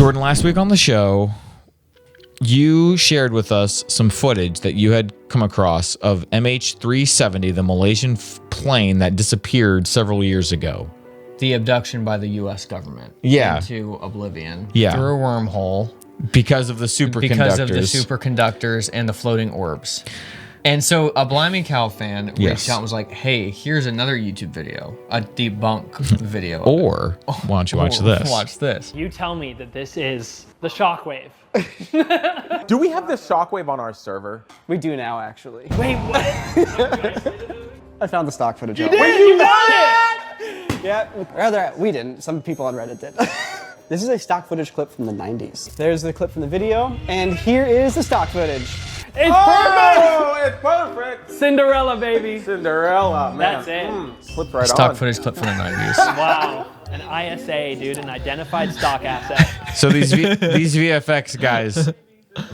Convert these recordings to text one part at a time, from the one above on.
Jordan, last week on the show, you shared with us some footage that you had come across of MH370, the Malaysian plane that disappeared several years ago. The abduction by the U.S. government into oblivion through a wormhole. Because of the superconductors. Because of the superconductors and the floating orbs. And so a Blimey Cow fan reached out and was like, hey, here's another YouTube video, a debunk video. Or, why don't you watch this? Watch this. You tell me that this is the shockwave. Do we have the shockwave on our server? We do now, actually. Wait, what? I found the stock footage. You did? You found it! Yeah, rather, we didn't. Some people on Reddit did. This is a stock footage clip from the 90s. There's the clip from the video, and here is the stock footage. It's perfect! Oh, it's perfect! Cinderella, baby. Cinderella, man. That's it. Slipped right Stock on. footage clip from the 90s. Wow. An ISA, dude, an identified stock asset. So these VFX guys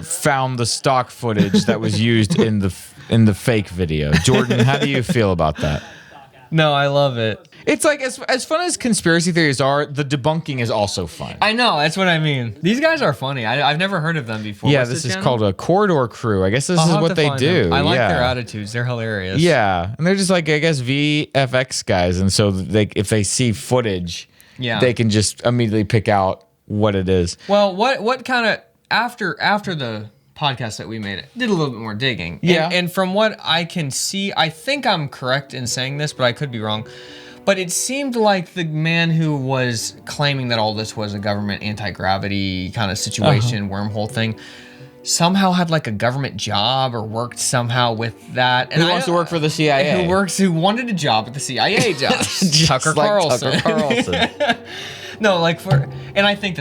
found the stock footage that was used in the fake video. Jordan, how do you feel about that? No, I love it. It's like, as fun as conspiracy theories are, the debunking is also fun. I know, that's what I mean. These guys are funny. I've never heard of them before. Yeah, What's this is channel? called a Corridor Crew. I guess this is what they do. I like their attitudes. They're hilarious. Yeah, and they're just like, I guess, VFX guys. And so if they see footage, they can just immediately pick out what it is. Well, what kind of, after the podcast that we made, it did a little bit more digging. Yeah. And from what I can see, I think I'm correct in saying this, but I could be wrong. But it seemed like the man who was claiming that all this was a government anti-gravity kind of situation, wormhole thing, somehow had like a government job or worked somehow with that. And Who wants to work for the CIA? Who wanted a job at the CIA, Josh? Tucker Carlson. Tucker Carlson. No, like and I think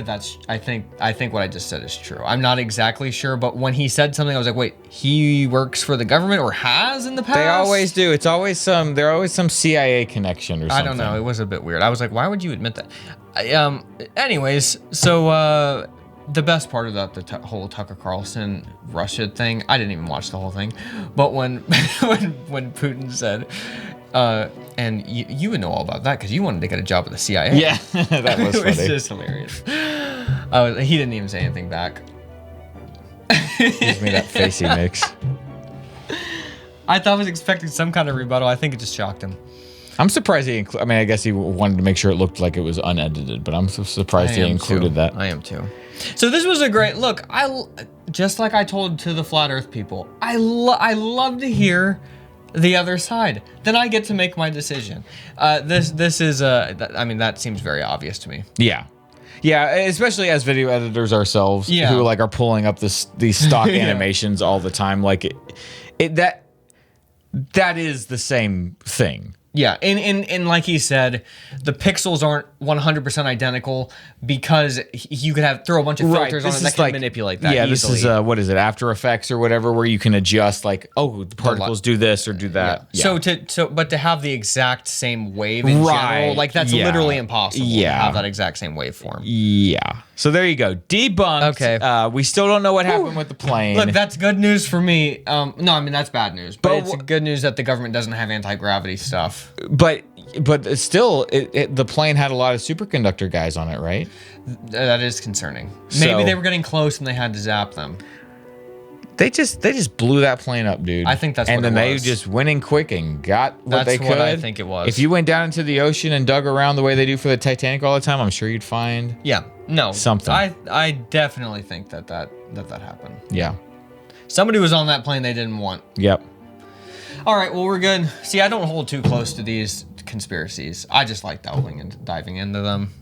I think what I just said is true. I'm not exactly sure, but when he said something, I was like, wait, he works for the government or has in the past? They always do. It's always there's always some CIA connection or something. I don't know. It was a bit weird. I was like, why would you admit that? Anyways, so the best part of that, the whole Tucker Carlson Russia thing, I didn't even watch the whole thing, but when Putin said, and you would know all about that because you wanted to get a job at the CIA. Yeah, that was funny. It was just hilarious. He didn't even say anything back. Gives me that facey mix. I thought I was expecting some kind of rebuttal. I think it just shocked him. I'm surprised he I guess he wanted to make sure it looked like it was unedited, but I'm surprised he included that. I am too. So this was a great look. Just like I told to the Flat Earth people, I love to hear the other side. Then I get to make my decision. This is that seems very obvious to me. Yeah. Yeah, especially as video editors ourselves, who like are pulling up these stock animations all the time. Like that is the same thing. Yeah, and like he said, the pixels aren't 100% identical because you could throw a bunch of filters on it that can manipulate that easily. This is, what is it, After Effects or whatever, where you can adjust like, oh, the particles do this or do that. Yeah. But to have the exact same wave in general, like that's literally impossible to have that exact same waveform. Yeah. So there you go. Debunked. Okay. We still don't know what happened with the plane. Look, that's good news for me. No, I mean, that's bad news. But it's good news that the government doesn't have anti-gravity stuff. But still, the plane had a lot of superconductor guys on it, right? That is concerning. Maybe they were getting close and they had to zap them. They just blew that plane up, dude. I think that's what it was. And then they just went in quick and got what they could. That's what I think it was. If you went down into the ocean and dug around the way they do for the Titanic all the time, I'm sure you'd find something. I definitely think that happened. Yeah. Somebody was on that plane they didn't want. Yep. All right, well, we're good. See, I don't hold too close to these conspiracies. I just like diving into them.